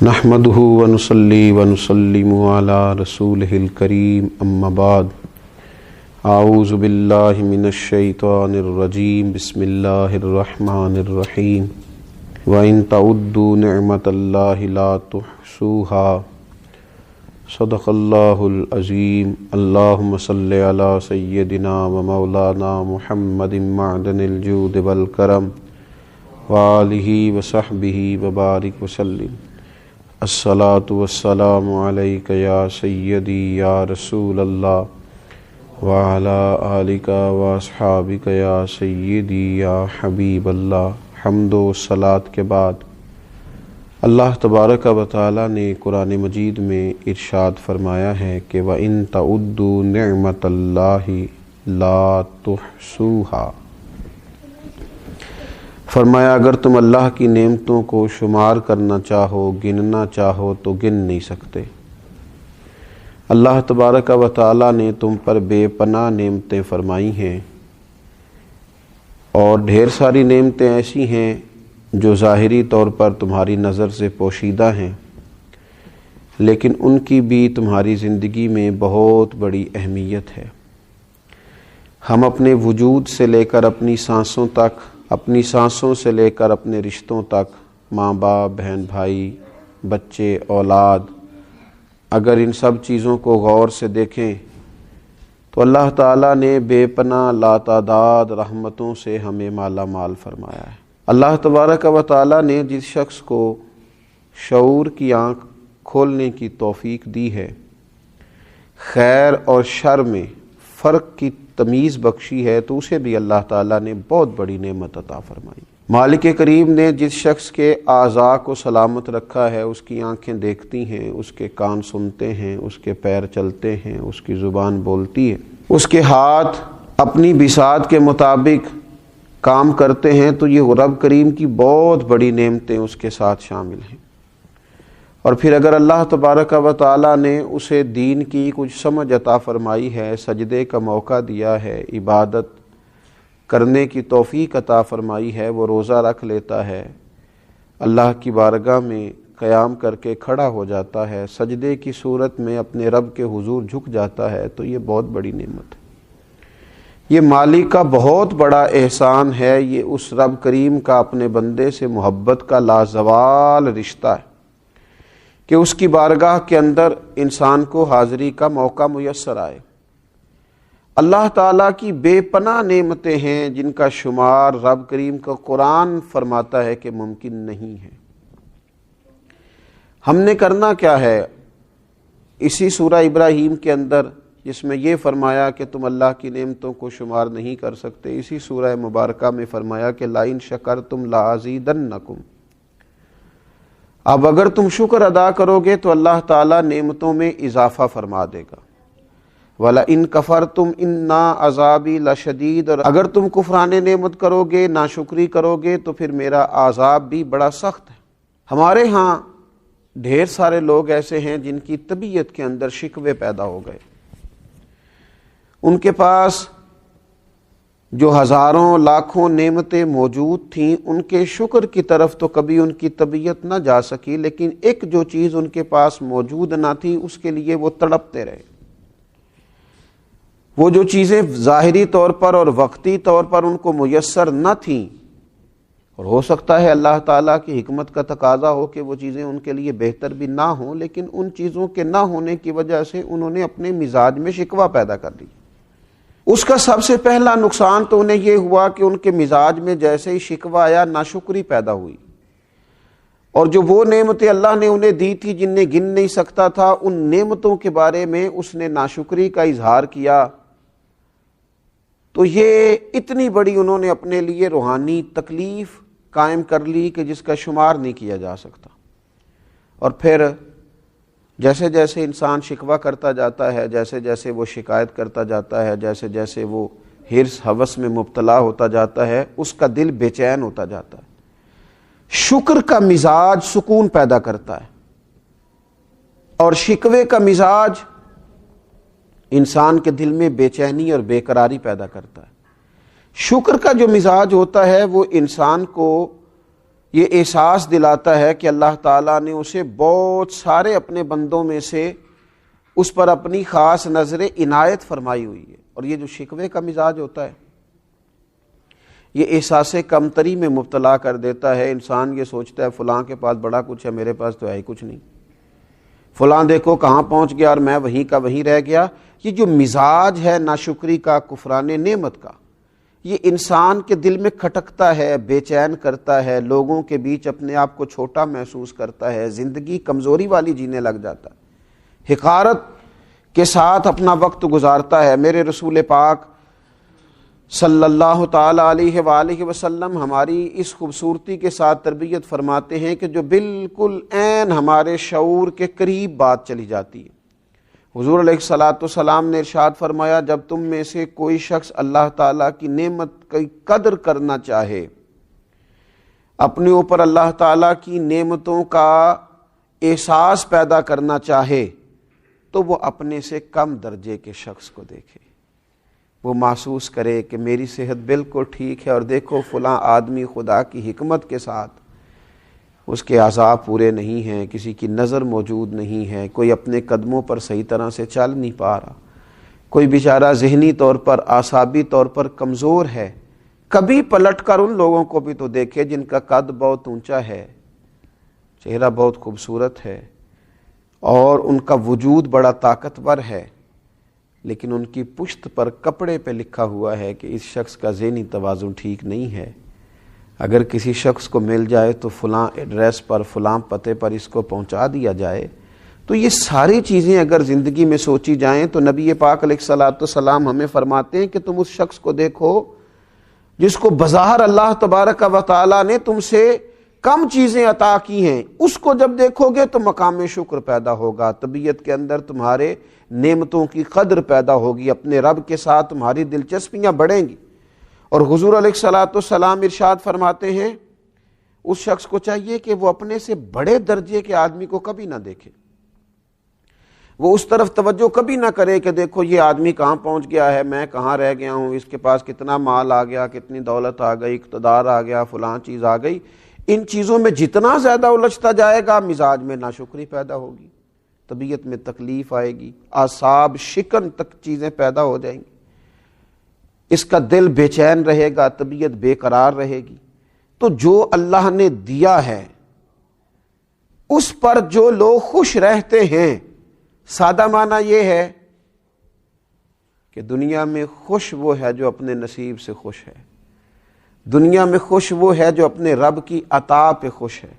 نحمدہ ونصلی ونسلم علی رسولہ الکریم اما بعد اعوذ باللہ من الشیطان الرجیم بسم اللہ الرحمن الرحیم وَإِن تَعُدُّوا نِعْمَةَ اللَّهِ لَا تُحْصُوهَا صدق اللہ العظیم اللہم صلی علی سیدنا ومولانا محمد معدن الجود والکرم وآلہ وصحبہ وبارک وسلم الصلاۃ والسلام علیک یا سیدی یا رسول اللہ وعلی آلک واصحابک یا سیدی یا حبیب اللہ۔ حمد و صلات کے بعد اللہ تبارک و تعالی نے قرآن مجید میں ارشاد فرمایا ہے کہ وَإِن تَعُدُّوا نِعْمَةَ اللَّهِ لَا تُحْصُوهَا، فرمایا اگر تم اللہ کی نعمتوں کو شمار کرنا چاہو، گننا چاہو تو گن نہیں سکتے۔ اللہ تبارک و تعالی نے تم پر بے پناہ نعمتیں فرمائی ہیں، اور ڈھیر ساری نعمتیں ایسی ہیں جو ظاہری طور پر تمہاری نظر سے پوشیدہ ہیں، لیکن ان کی بھی تمہاری زندگی میں بہت بڑی اہمیت ہے۔ ہم اپنے وجود سے لے کر اپنی سانسوں تک، اپنی سانسوں سے لے کر اپنے رشتوں تک، ماں باپ، بہن بھائی، بچے، اولاد، اگر ان سب چیزوں کو غور سے دیکھیں تو اللہ تعالیٰ نے بے پناہ لاتعداد رحمتوں سے ہمیں مالا مال فرمایا ہے۔ اللہ تبارک و تعالیٰ نے جس شخص کو شعور کی آنکھ کھولنے کی توفیق دی ہے، خیر اور شر میں فرق کی تمیز بخشی ہے، تو اسے بھی اللہ تعالیٰ نے بہت بڑی نعمت عطا فرمائی۔ مالک کریم نے جس شخص کے اعضاء کو سلامت رکھا ہے، اس کی آنکھیں دیکھتی ہیں، اس کے کان سنتے ہیں، اس کے پیر چلتے ہیں، اس کی زبان بولتی ہے، اس کے ہاتھ اپنی بساط کے مطابق کام کرتے ہیں، تو یہ رب کریم کی بہت بڑی نعمتیں اس کے ساتھ شامل ہیں۔ اور پھر اگر اللہ تبارک و تعالیٰ نے اسے دین کی کچھ سمجھ عطا فرمائی ہے، سجدے کا موقع دیا ہے، عبادت کرنے کی توفیق عطا فرمائی ہے، وہ روزہ رکھ لیتا ہے، اللہ کی بارگاہ میں قیام کر کے کھڑا ہو جاتا ہے، سجدے کی صورت میں اپنے رب کے حضور جھک جاتا ہے، تو یہ بہت بڑی نعمت ہے۔ یہ مالک کا بہت بڑا احسان ہے، یہ اس رب کریم کا اپنے بندے سے محبت کا لازوال رشتہ ہے کہ اس کی بارگاہ کے اندر انسان کو حاضری کا موقع میسر آئے۔ اللہ تعالیٰ کی بے پناہ نعمتیں ہیں جن کا شمار رب کریم کا قرآن فرماتا ہے کہ ممکن نہیں ہے۔ ہم نے کرنا کیا ہے؟ اسی سورہ ابراہیم کے اندر جس میں یہ فرمایا کہ تم اللہ کی نعمتوں کو شمار نہیں کر سکتے، اسی سورہ مبارکہ میں فرمایا کہ لَئِن شَكَرْتُمْ لَأَزِيدَنَّكُمْ، اب اگر تم شکر ادا کرو گے تو اللہ تعالیٰ نعمتوں میں اضافہ فرما دے گا۔ وَلَئِن كَفَرْتُمْ إِنَّ عَذَابِي لَشَدِيدٌ، اور اگر تم کفران نعمت کرو گے، ناشکری کرو گے، تو پھر میرا عذاب بھی بڑا سخت ہے۔ ہمارے ہاں ڈھیر سارے لوگ ایسے ہیں جن کی طبیعت کے اندر شکوے پیدا ہو گئے، ان کے پاس جو ہزاروں لاکھوں نعمتیں موجود تھیں، ان کے شکر کی طرف تو کبھی ان کی طبیعت نہ جا سکی، لیکن ایک جو چیز ان کے پاس موجود نہ تھی اس کے لیے وہ تڑپتے رہے۔ وہ جو چیزیں ظاہری طور پر اور وقتی طور پر ان کو میسر نہ تھیں، اور ہو سکتا ہے اللہ تعالیٰ کی حکمت کا تقاضا ہو کہ وہ چیزیں ان کے لیے بہتر بھی نہ ہوں، لیکن ان چیزوں کے نہ ہونے کی وجہ سے انہوں نے اپنے مزاج میں شکوہ پیدا کر دی۔ اس کا سب سے پہلا نقصان تو انہیں یہ ہوا کہ ان کے مزاج میں جیسے ہی شکوہ آیا، ناشکری پیدا ہوئی، اور جو وہ نعمتیں اللہ نے انہیں دی تھی جنہیں گن نہیں سکتا تھا، ان نعمتوں کے بارے میں اس نے ناشکری کا اظہار کیا، تو یہ اتنی بڑی انہوں نے اپنے لیے روحانی تکلیف قائم کر لی کہ جس کا شمار نہیں کیا جا سکتا۔ اور پھر جیسے جیسے انسان شکوہ کرتا جاتا ہے، جیسے جیسے وہ شکایت کرتا جاتا ہے، جیسے جیسے وہ حرص ہوس میں مبتلا ہوتا جاتا ہے، اس کا دل بے چین ہوتا جاتا ہے۔ شکر کا مزاج سکون پیدا کرتا ہے، اور شکوے کا مزاج انسان کے دل میں بے چینی اور بے قراری پیدا کرتا ہے۔ شکر کا جو مزاج ہوتا ہے وہ انسان کو یہ احساس دلاتا ہے کہ اللہ تعالیٰ نے اسے بہت سارے اپنے بندوں میں سے اس پر اپنی خاص نظر عنایت فرمائی ہوئی ہے۔ اور یہ جو شکوے کا مزاج ہوتا ہے یہ احساس کمتری میں مبتلا کر دیتا ہے۔ انسان یہ سوچتا ہے فلاں کے پاس بڑا کچھ ہے، میرے پاس تو ہے ہی کچھ نہیں، فلاں دیکھو کہاں پہنچ گیا اور میں وہیں کا وہیں رہ گیا۔ یہ جو مزاج ہے ناشکری کا، کفران نعمت کا، یہ انسان کے دل میں کھٹکتا ہے، بے چین کرتا ہے، لوگوں کے بیچ اپنے آپ کو چھوٹا محسوس کرتا ہے، زندگی کمزوری والی جینے لگ جاتا ہے، حقارت کے ساتھ اپنا وقت گزارتا ہے۔ میرے رسول پاک صلی اللہ تعالی علیہ وآلہ وسلم ہماری اس خوبصورتی کے ساتھ تربیت فرماتے ہیں کہ جو بالکل عین ہمارے شعور کے قریب بات چلی جاتی ہے۔ حضور علیہ الصلوۃ والسلام نے ارشاد فرمایا، جب تم میں سے کوئی شخص اللہ تعالیٰ کی نعمت کی قدر کرنا چاہے، اپنے اوپر اللہ تعالیٰ کی نعمتوں کا احساس پیدا کرنا چاہے، تو وہ اپنے سے کم درجے کے شخص کو دیکھے، وہ محسوس کرے کہ میری صحت بالکل ٹھیک ہے اور دیکھو فلاں آدمی خدا کی حکمت کے ساتھ اس کے اعضاء پورے نہیں ہیں، کسی کی نظر موجود نہیں ہے، کوئی اپنے قدموں پر صحیح طرح سے چل نہیں پا رہا، کوئی بیچارہ ذہنی طور پر اعصابی طور پر کمزور ہے۔ کبھی پلٹ کر ان لوگوں کو بھی تو دیکھے جن کا قد بہت اونچا ہے، چہرہ بہت خوبصورت ہے اور ان کا وجود بڑا طاقتور ہے، لیکن ان کی پشت پر کپڑے پہ لکھا ہوا ہے کہ اس شخص کا ذہنی توازن ٹھیک نہیں ہے۔ اگر کسی شخص کو مل جائے تو فلاں ایڈریس پر فلاں پتے پر اس کو پہنچا دیا جائے۔ تو یہ ساری چیزیں اگر زندگی میں سوچی جائیں تو نبی پاک علیہ الصلوۃ والسلام ہمیں فرماتے ہیں کہ تم اس شخص کو دیکھو جس کو بظاہر اللہ تبارک و تعالیٰ نے تم سے کم چیزیں عطا کی ہیں، اس کو جب دیکھو گے تو مقام شکر پیدا ہوگا، طبیعت کے اندر تمہارے نعمتوں کی قدر پیدا ہوگی، اپنے رب کے ساتھ تمہاری دلچسپیاں بڑھیں گی۔ اور حضور علیہ الصلوۃ والسلام ارشاد فرماتے ہیں اس شخص کو چاہیے کہ وہ اپنے سے بڑے درجے کے آدمی کو کبھی نہ دیکھے، وہ اس طرف توجہ کبھی نہ کرے کہ دیکھو یہ آدمی کہاں پہنچ گیا ہے، میں کہاں رہ گیا ہوں، اس کے پاس کتنا مال آ گیا، کتنی دولت آ گئی، اقتدار آ گیا، فلاں چیز آ گئی۔ ان چیزوں میں جتنا زیادہ الجھتا جائے گا مزاج میں ناشکری پیدا ہوگی، طبیعت میں تکلیف آئے گی، اعصاب شکن تک چیزیں پیدا ہو جائیں گی، اس کا دل بے چین رہے گا، طبیعت بے قرار رہے گی۔ تو جو اللہ نے دیا ہے اس پر جو لوگ خوش رہتے ہیں، سادہ معنی یہ ہے کہ دنیا میں خوش وہ ہے جو اپنے نصیب سے خوش ہے، دنیا میں خوش وہ ہے جو اپنے رب کی عطا پہ خوش ہے،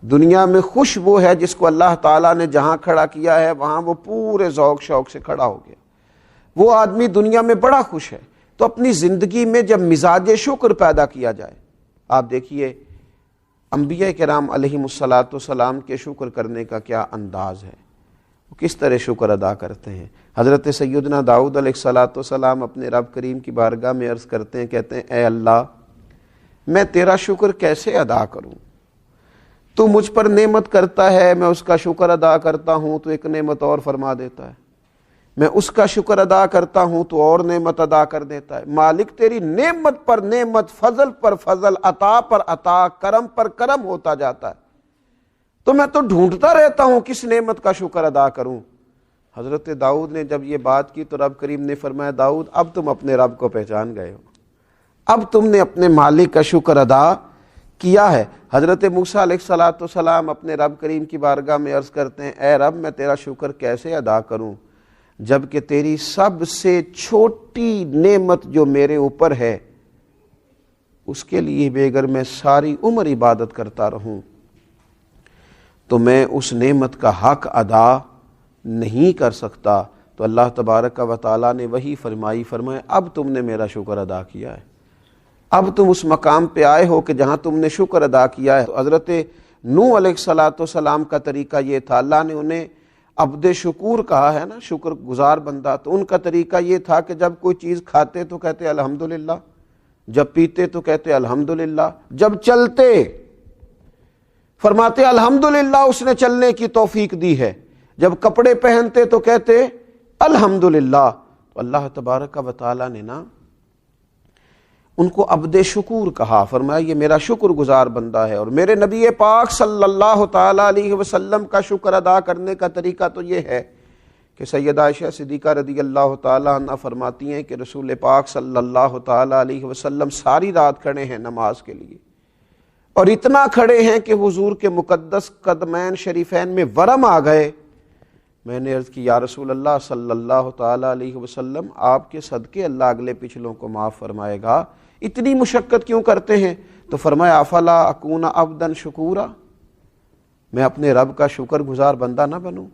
دنیا میں خوش وہ ہے جس کو اللہ تعالیٰ نے جہاں کھڑا کیا ہے وہاں وہ پورے ذوق شوق سے کھڑا ہو گیا، وہ آدمی دنیا میں بڑا خوش ہے۔ تو اپنی زندگی میں جب مزاج شکر پیدا کیا جائے، آپ دیکھیے انبیاء کرام علیہم الصلوۃ والسلام کے شکر کرنے کا کیا انداز ہے، وہ کس طرح شکر ادا کرتے ہیں۔ حضرت سیدنا داؤد علیہ الصلوۃ والسلام اپنے رب کریم کی بارگاہ میں عرض کرتے ہیں، کہتے ہیں اے اللہ میں تیرا شکر کیسے ادا کروں، تو مجھ پر نعمت کرتا ہے، میں اس کا شکر ادا کرتا ہوں تو ایک نعمت اور فرما دیتا ہے، میں اس کا شکر ادا کرتا ہوں تو اور نعمت ادا کر دیتا ہے۔ مالک تیری نعمت پر نعمت، فضل پر فضل، عطا پر عطا، کرم پر کرم ہوتا جاتا ہے، تو میں تو ڈھونڈتا رہتا ہوں کس نعمت کا شکر ادا کروں۔ حضرت داؤد نے جب یہ بات کی تو رب کریم نے فرمایا داؤد اب تم اپنے رب کو پہچان گئے ہو، اب تم نے اپنے مالک کا شکر ادا کیا ہے۔ حضرت موسیٰ علیہ الصلوۃ والسلام اپنے رب کریم کی بارگاہ میں عرض کرتے ہیں اے رب میں تیرا شکر کیسے ادا کروں جبکہ تیری سب سے چھوٹی نعمت جو میرے اوپر ہے اس کے لیے بھی اگر میں ساری عمر عبادت کرتا رہوں تو میں اس نعمت کا حق ادا نہیں کر سکتا۔ تو اللہ تبارک و تعالیٰ نے وہی فرمایا اب تم نے میرا شکر ادا کیا ہے، اب تم اس مقام پہ آئے ہو کہ جہاں تم نے شکر ادا کیا ہے۔ تو حضرت نوح علیہ الصلوۃ والسلام کا طریقہ یہ تھا، اللہ نے انہیں عبد شکور کہا ہے نا، شکر گزار بندہ، تو ان کا طریقہ یہ تھا کہ جب کوئی چیز کھاتے تو کہتے الحمدللہ، جب پیتے تو کہتے الحمدللہ، جب چلتے فرماتے الحمدللہ اس نے چلنے کی توفیق دی ہے، جب کپڑے پہنتے تو کہتے الحمدللہ۔ تو اللہ تبارک و تعالیٰ نے نا ان کو عبد شکور کہا، فرمایا یہ میرا شکر گزار بندہ ہے۔ اور میرے نبی پاک صلی اللہ تعالیٰ علیہ وسلم کا شکر ادا کرنے کا طریقہ تو یہ ہے کہ سیدہ عائشہ صدیقہ رضی اللہ تعالیٰ عنہ فرماتی ہیں کہ رسول پاک صلی اللہ تعالیٰ علیہ وسلم ساری رات کھڑے ہیں نماز کے لیے، اور اتنا کھڑے ہیں کہ حضور کے مقدس قدمین شریفین میں ورم آ گئے۔ میں نے عرض کی یا رسول اللہ صلی اللہ تعالیٰ علیہ وسلم، آپ کے صدقے اللہ اگلے پچھلوں کو معاف فرمائے گا، اتنی مشقت کیوں کرتے ہیں؟ تو فرمایا افلا اکون عبدا شکورا، میں اپنے رب کا شکر گزار بندہ نہ بنوں؟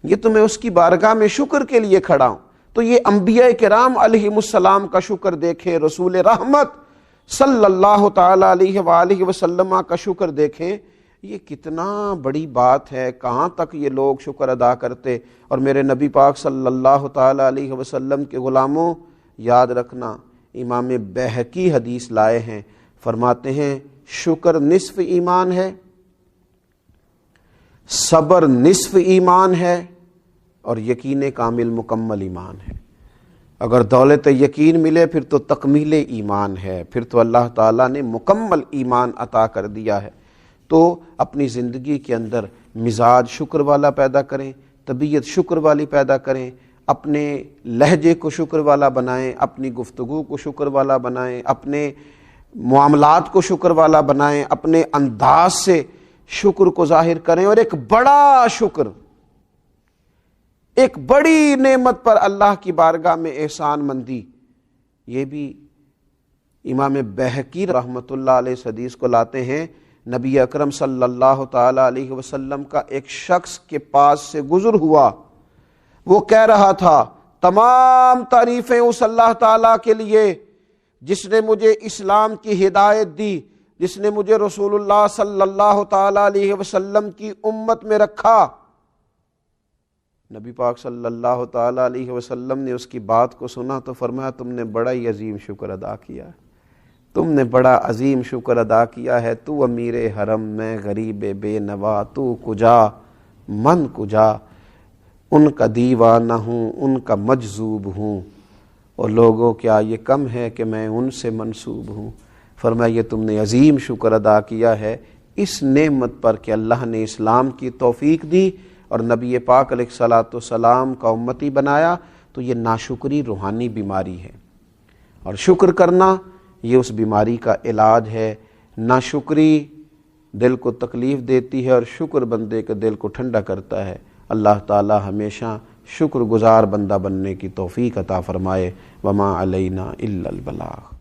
یہ تو میں اس کی بارگاہ میں شکر کے لیے کھڑا ہوں۔ تو یہ انبیاء کرام علیہم السلام کا شکر دیکھیں، رسول رحمت صلی اللہ تعالیٰ علیہ وآلہ وسلم کا شکر دیکھیں، یہ کتنا بڑی بات ہے، کہاں تک یہ لوگ شکر ادا کرتے۔ اور میرے نبی پاک صلی اللہ تعالیٰ علیہ وسلم کے غلاموں، یاد رکھنا امام بیہقی حدیث لائے ہیں، فرماتے ہیں شکر نصف ایمان ہے، صبر نصف ایمان ہے، اور یقین کامل مکمل ایمان ہے۔ اگر دولت یقین ملے پھر تو تکمیل ایمان ہے، پھر تو اللہ تعالیٰ نے مکمل ایمان عطا کر دیا ہے۔ تو اپنی زندگی کے اندر مزاج شکر والا پیدا کریں، طبیعت شکر والی پیدا کریں، اپنے لہجے کو شکر والا بنائیں، اپنی گفتگو کو شکر والا بنائیں، اپنے معاملات کو شکر والا بنائیں، اپنے انداز سے شکر کو ظاہر کریں۔ اور ایک بڑا شکر، ایک بڑی نعمت پر اللہ کی بارگاہ میں احسان مندی، یہ بھی امام بیہقی رحمۃ اللہ علیہ اس حدیث کو لاتے ہیں۔ نبی اکرم صلی اللہ تعالیٰ علیہ وسلم کا ایک شخص کے پاس سے گزر ہوا، وہ کہہ رہا تھا تمام تعریفیں اس اللہ تعالیٰ کے لیے جس نے مجھے اسلام کی ہدایت دی، جس نے مجھے رسول اللہ صلی اللہ تعالیٰ علیہ وسلم کی امت میں رکھا۔ نبی پاک صلی اللہ تعالیٰ علیہ وسلم نے اس کی بات کو سنا تو فرمایا تم نے بڑا ہی عظیم شکر ادا کیا، تم نے بڑا عظیم شکر ادا کیا ہے۔ تو امیر حرم، میں غریب بے نوا، تو کجا من کجا، ان کا دیوانہ ہوں، ان کا مجذوب ہوں، اور لوگوں کیا یہ کم ہے کہ میں ان سے منسوب ہوں۔ فرمایا یہ تم نے عظیم شکر ادا کیا ہے اس نعمت پر کہ اللہ نے اسلام کی توفیق دی اور نبی پاک علیہ الصلاۃ والسلام کا امتی بنایا۔ تو یہ ناشکری روحانی بیماری ہے، اور شکر کرنا یہ اس بیماری کا علاج ہے۔ ناشکری دل کو تکلیف دیتی ہے اور شکر بندے کے دل کو ٹھنڈا کرتا ہے۔ اللہ تعالی ہمیشہ شکر گزار بندہ بننے کی توفیق عطا فرمائے۔ وما علینا الا البلاغ۔